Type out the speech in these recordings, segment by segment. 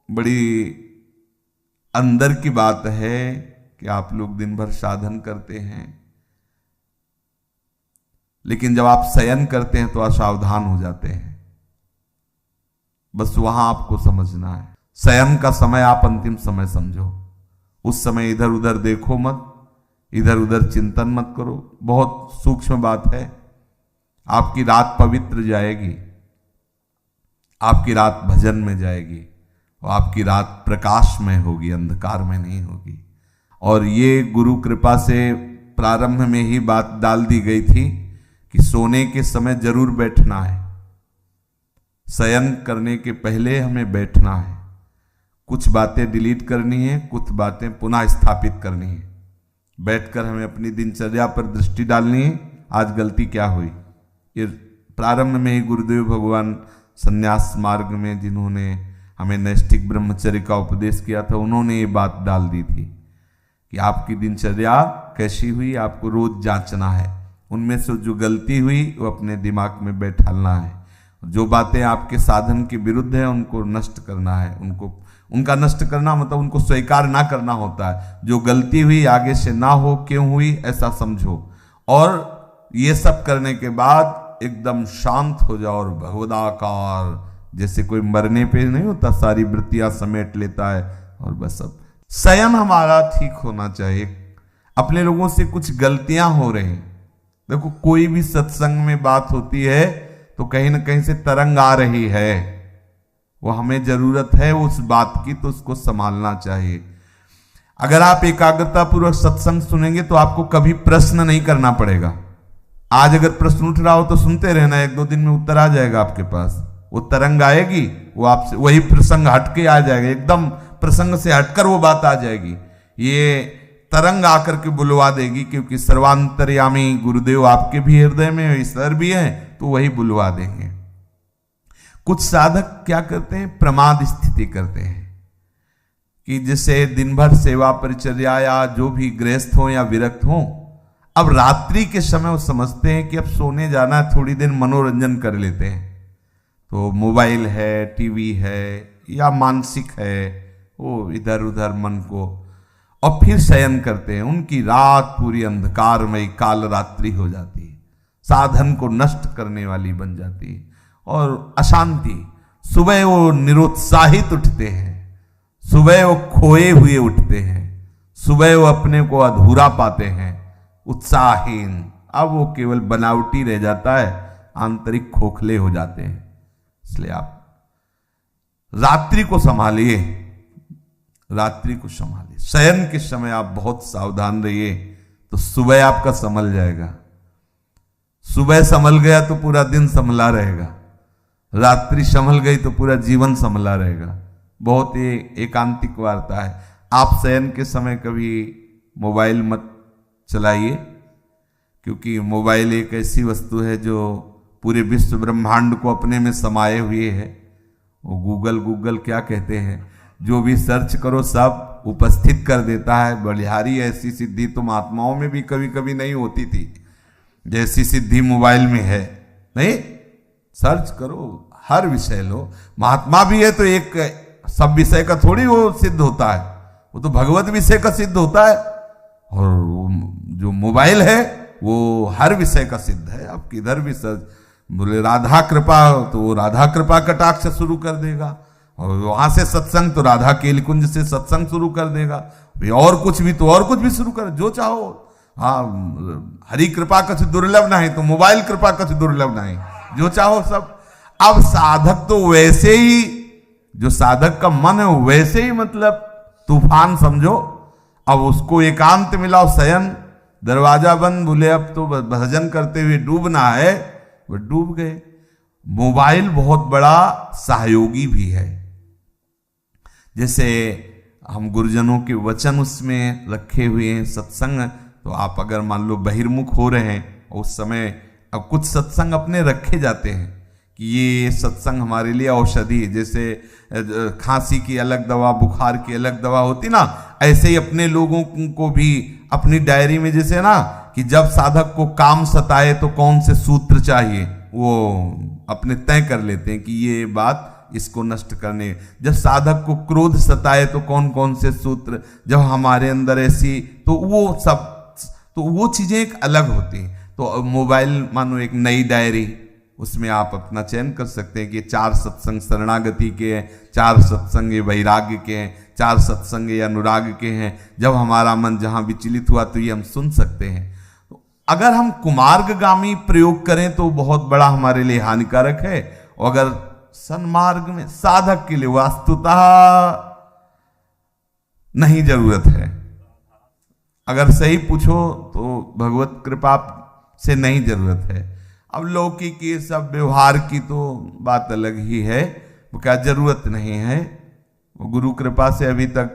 बड़ी अंदर की बात है कि आप लोग दिन भर साधन करते हैं, लेकिन जब आप शयन करते हैं तो असावधान हो जाते हैं। बस वहां आपको समझना है, शयन का समय आप अंतिम समय समझो। उस समय इधर उधर देखो मत, इधर उधर चिंतन मत करो। बहुत सूक्ष्म बात है। आपकी रात पवित्र जाएगी, आपकी रात भजन में जाएगी, और आपकी रात प्रकाश में होगी, अंधकार में नहीं होगी। और ये गुरु कृपा से प्रारंभ में ही बात डाल दी गई थी कि सोने के समय जरूर बैठना है, शयन करने के पहले हमें बैठना है। कुछ बातें डिलीट करनी है, कुछ बातें पुनः स्थापित करनी है। बैठकर हमें अपनी दिनचर्या पर दृष्टि डालनी है। आज गलती क्या हुई, ये प्रारंभ में ही गुरुदेव भगवान संन्यास मार्ग में जिन्होंने हमें नैष्ठिक ब्रह्मचर्य का उपदेश किया था, उन्होंने ये बात डाल दी थी कि आपकी दिनचर्या कैसी हुई, आपको रोज जांचना है। उनमें से जो गलती हुई वो अपने दिमाग में बैठालना है। जो बातें आपके साधन के विरुद्ध है उनको नष्ट करना है। उनका नष्ट करना मतलब उनको स्वीकार ना करना होता है। जो गलती हुई आगे से ना हो, क्यों हुई ऐसा समझो, और ये सब करने के बाद एकदम शांत हो जाओ और भगवदाकार, जैसे कोई मरने पे नहीं होता, सारी वृत्तियां समेट लेता है और बस। अब शयन हमारा ठीक होना चाहिए। अपने लोगों से कुछ गलतियां हो रही, देखो कोई भी सत्संग में बात होती है तो कहीं ना कहीं से तरंग आ रही है, वो हमें जरूरत है उस बात की, तो उसको संभालना चाहिए। अगर आप एकाग्रता पूर्वक सत्संग सुनेंगे तो आपको कभी प्रश्न नहीं करना पड़ेगा। आज अगर प्रश्न उठ रहा हो तो सुनते रहना, 1-2 दिन में उत्तर आ जाएगा आपके पास। वो तरंग आएगी, वो आपसे वही प्रसंग हटके आ जाएगा, एकदम प्रसंग से हटकर वो बात आ जाएगी। ये तरंग आकर के बुलवा देगी, क्योंकि सर्वांतर्यामी गुरुदेव आपके भी हृदय में ईश्वर भी है, तो वही बुलवा देंगे। कुछ साधक क्या करते हैं, प्रमाद स्थिति करते हैं कि जैसे दिन भर सेवा परिचर्या या जो भी गृहस्थ हो या विरक्त हो, अब रात्रि के समय वो समझते हैं कि अब सोने जाना है, थोड़ी देर मनोरंजन कर लेते हैं। तो मोबाइल है, टीवी है या मानसिक है, वो इधर उधर मन को, और फिर शयन करते हैं। उनकी रात पूरी अंधकारमय काल रात्रि हो जाती है, साधन को नष्ट करने वाली बन जाती है और अशांति। सुबह वो निरुत्साहित उठते हैं, सुबह वो खोए हुए उठते हैं, सुबह वो अपने को अधूरा पाते हैं, उत्साहहीन। अब वो केवल बनावटी रह जाता है, आंतरिक खोखले हो जाते हैं। इसलिए आप रात्रि को संभालिए, रात्रि को संभालिए। शयन के समय आप बहुत सावधान रहिए, तो सुबह आपका संभल जाएगा। सुबह संभल गया तो पूरा दिन संभला रहेगा, रात्रि संभल गई तो पूरा जीवन संभला रहेगा। बहुत ही एकांतिक वार्ता है। आप शयन के समय कभी मोबाइल मत चलाइए, क्योंकि मोबाइल एक ऐसी वस्तु है जो पूरे विश्व ब्रह्मांड को अपने में समाये हुए है। वो गूगल क्या कहते हैं, जो भी सर्च करो सब उपस्थित कर देता है। बलिहारी ऐसी सिद्धि तो महात्माओं में भी कभी कभी नहीं होती थी, जैसी सिद्धि मोबाइल में है। नहीं, सर्च करो, हर विषय लो। महात्मा भी है तो एक सब विषय का थोड़ी वो सिद्ध होता है, वो तो भगवत विषय का सिद्ध होता है। और जो मोबाइल है वो हर विषय का सिद्ध है। अब किधर भी सर्च, बोले राधा कृपा तो वो राधा कृपा कटाक्ष शुरू कर देगा, और वहां से सत्संग तो राधा केलिकुंज से सत्संग शुरू कर देगा, और कुछ भी तो और कुछ भी शुरू कर, जो चाहो। हाँ, हरि कृपा कछ दुर्लभ नहीं तो मोबाइल कृपा कछ दुर्लभ नहीं, जो चाहो सब। अब साधक तो वैसे ही, जो साधक का मन है वैसे ही मतलब तूफान समझो। अब उसको एकांत मिलाओ, शयन, दरवाजा बंद, बोले अब तो भजन करते हुए डूबना है, वो डूब गए। मोबाइल बहुत बड़ा सहयोगी भी है। जैसे हम गुरुजनों के वचन उसमें रखे हुए हैं, सत्संग, तो आप अगर मान लो बहिर्मुख हो रहे हैं उस समय, अब कुछ सत्संग अपने रखे जाते हैं कि ये सत्संग हमारे लिए औषधि है। जैसे खांसी की अलग दवा, बुखार की अलग दवा होती ना, ऐसे ही अपने लोगों को भी अपनी डायरी में, जैसे ना कि जब साधक को काम सताए तो कौन से सूत्र चाहिए, वो अपने तय कर लेते हैं कि ये बात इसको नष्ट करने। जब साधक को क्रोध सताए तो कौन कौन से सूत्र, जब हमारे अंदर ऐसी, तो वो सब, तो वो चीजें एक अलग होती हैं। तो मोबाइल मानो एक नई डायरी, उसमें आप अपना चयन कर सकते हैं कि 4 सत्संग शरणागति के हैं, 4 सत्संग ये वैराग्य के हैं, 4 सत्संग ये अनुराग के हैं। जब हमारा मन जहां विचलित हुआ तो ये हम सुन सकते हैं। तो अगर हम कुमार्गगामी प्रयोग करें तो बहुत बड़ा हमारे लिए हानिकारक है, और अगर सन्मार्ग में साधक के लिए वास्तुतः नहीं जरूरत है। अगर सही पूछो तो भगवत कृपा से नहीं जरूरत है। अब लौकिक ये सब व्यवहार की तो बात अलग ही है, वो क्या जरूरत नहीं है, वो गुरु कृपा से अभी तक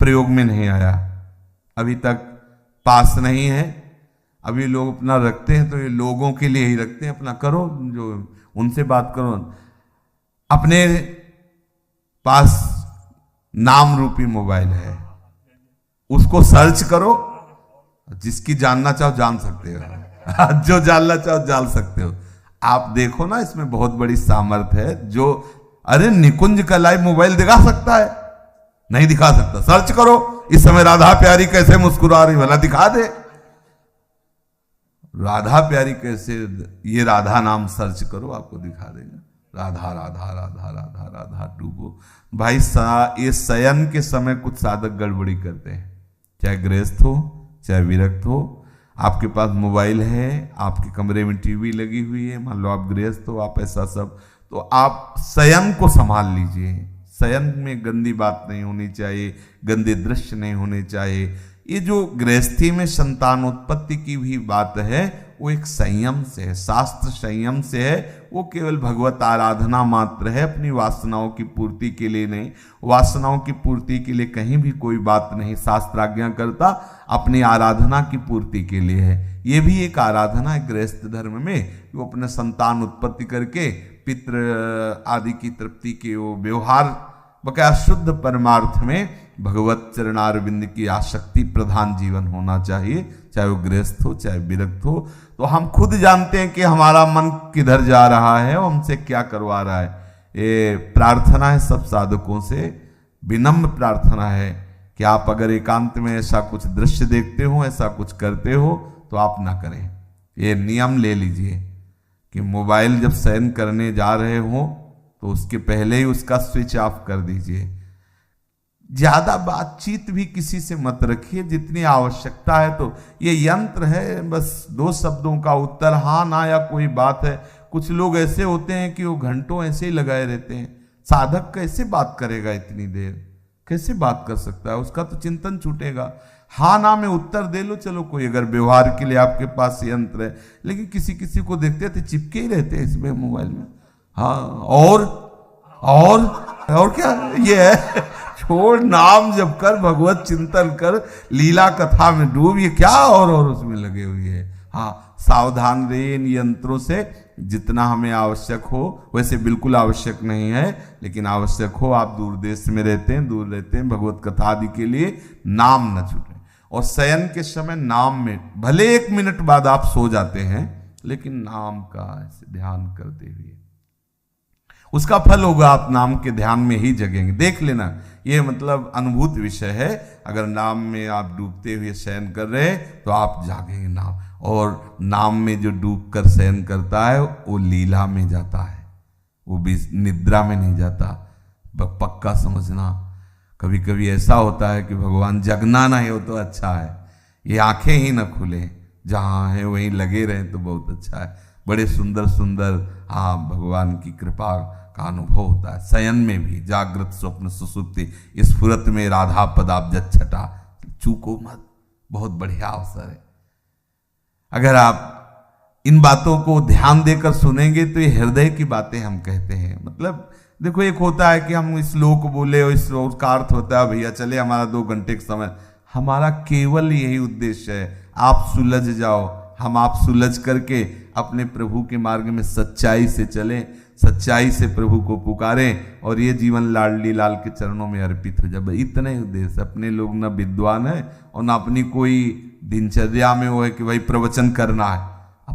प्रयोग में नहीं आया, अभी तक पास नहीं है। अभी लोग अपना रखते हैं तो ये लोगों के लिए ही रखते हैं, अपना करो, जो उनसे बात करो। अपने पास नाम रूपी मोबाइल है, उसको सर्च करो, जिसकी जानना चाहो जान सकते हो, जो जानना चाहो जान सकते हो। आप देखो ना, इसमें बहुत बड़ी सामर्थ्य है। जो अरे निकुंज का लाइव मोबाइल दिखा सकता है? नहीं दिखा सकता। सर्च करो, इस समय राधा प्यारी कैसे मुस्कुरा रही, भला दिखा दे। राधा प्यारी कैसे, ये राधा नाम सर्च करो, आपको दिखा देगा। राधा राधा राधा राधा राधा डूबो भाई। ये शयन के समय कुछ साधक गड़बड़ी करते हैं, चाहे गृहस्थ हो चाहे विरक्त हो। आपके पास मोबाइल है, आपके कमरे में टीवी लगी हुई है, मान लो आप गृहस्थ हो, आप ऐसा सब, तो आप शयन को संभाल लीजिए। शयन में गंदी बात नहीं होनी चाहिए, गंदे दृश्य नहीं होने चाहिए। ये जो गृहस्थी में संतानोत्पत्ति की भी बात है, वो एक संयम से है, शास्त्र संयम से है। वो केवल भगवत आराधना मात्र है, अपनी वासनाओं की पूर्ति के लिए नहीं। वासनाओं की पूर्ति के लिए कहीं भी कोई बात नहीं शास्त्र आज्ञा करता, अपनी आराधना की पूर्ति के लिए है। ये भी एक आराधना है गृहस्थ धर्म में, वो अपने संतान उत्पत्ति करके पितृ आदि की तृप्ति के वो व्यवहार बकाया शुद्ध परमार्थ में भगवत चरणारविंद की आसक्ति प्रधान जीवन होना चाहिए, चाहे वो गृहस्थ हो चाहे विरक्त हो। तो हम खुद जानते हैं कि हमारा मन किधर जा रहा है और हमसे क्या करवा रहा है। ये प्रार्थना है सब साधकों से, विनम्र प्रार्थना है कि आप अगर एकांत में ऐसा कुछ दृश्य देखते हो, ऐसा कुछ करते हो, तो आप ना करें। ये नियम ले लीजिए कि मोबाइल जब शयन करने जा रहे हो तो उसके पहले ही उसका स्विच ऑफ कर दीजिए। ज्यादा बातचीत भी किसी से मत रखिए, जितनी आवश्यकता है। तो ये यंत्र है, बस 2 शब्दों का उत्तर हाँ ना या कोई बात है। कुछ लोग ऐसे होते हैं कि वो घंटों ऐसे ही लगाए रहते हैं। साधक कैसे बात करेगा इतनी देर, कैसे बात कर सकता है? उसका तो चिंतन छूटेगा। हाँ ना में उत्तर दे लो, चलो कोई अगर व्यवहार के लिए आपके पास यंत्र है, लेकिन किसी किसी को देखते थे चिपके ही रहते हैं इसमें मोबाइल में। हाँ और क्या ये है? छोड़, नाम जप कर, भगवत चिंतन कर, लीला कथा में डूब, ये क्या और उसमें लगे हुए है। हाँ, सावधान रहिए इन यंत्रों से, जितना हमें आवश्यक हो। वैसे बिल्कुल आवश्यक नहीं है, लेकिन आवश्यक हो। आप दूर देश में रहते हैं, दूर रहते हैं, भगवत कथा आदि के लिए नाम न छूटे। और शयन के समय नाम में, भले 1 मिनट बाद आप सो जाते हैं, लेकिन नाम का ऐसे ध्यान करते हुए उसका फल होगा। आप नाम के ध्यान में ही जगेंगे। देख लेना, ये मतलब अनुभूत विषय है। अगर नाम में आप डूबते हुए शयन कर रहे तो आप जागेंगे नाम। और नाम में जो डूब कर शयन करता है वो लीला में जाता है, वो भी निद्रा में नहीं जाता। पक्का समझना। कभी कभी ऐसा होता है कि भगवान जगना नहीं हो तो अच्छा है, ये आंखें ही न खुले, जहाँ है वहीं लगे रहें तो बहुत अच्छा है। बड़े सुंदर सुंदर भगवान की कृपा का अनुभव होता है शयन में भी। जागृत स्वप्न सुसुप्ति स्फुरत में राधा पदाब्ज छटा, चूको मत, बहुत बढ़िया अवसर है। अगर आप इन बातों को ध्यान देकर सुनेंगे तो ये हृदय की बातें हम कहते हैं। मतलब देखो, एक होता है कि हम श्लोक बोले और इस श्लोक का अर्थ होता है भैया चले हमारा 2 घंटे का समय। हमारा केवल यही उद्देश्य है, आप सुलझ जाओ, हम आप सुलझ करके अपने प्रभु के मार्ग में सच्चाई से चलें, सच्चाई से प्रभु को पुकारें और ये जीवन लाडली लाल के चरणों में अर्पित हो जाए। इतने ही उद्देश्य। अपने लोग ना विद्वान है और ना अपनी कोई दिनचर्या में वो है कि भाई प्रवचन करना है।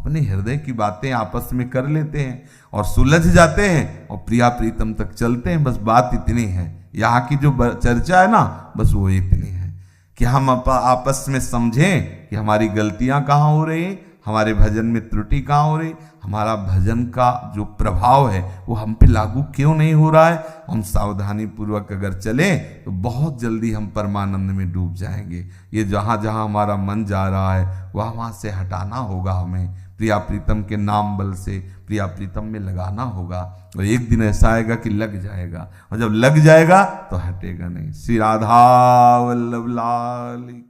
अपने हृदय की बातें आपस में कर लेते हैं और सुलझ जाते हैं और प्रिया प्रीतम तक चलते हैं। बस बात इतनी है, यहाँ की जो चर्चा है ना, बस वो इतनी है कि हम आपस में समझें कि हमारी गलतियां कहाँ हो रही, हमारे भजन में त्रुटि कहाँ हो रही, हमारा भजन का जो प्रभाव है वो हम पे लागू क्यों नहीं हो रहा है। हम सावधानी पूर्वक अगर चलें तो बहुत जल्दी हम परमानंद में डूब जाएंगे। ये जहाँ जहाँ हमारा मन जा रहा है वहाँ से हटाना होगा, हमें प्रिया प्रीतम के नाम बल से प्रिया प्रीतम में लगाना होगा। और एक दिन ऐसा आएगा कि लग जाएगा, और जब लग जाएगा तो हटेगा नहीं। श्री राधा वल्लभ लाल।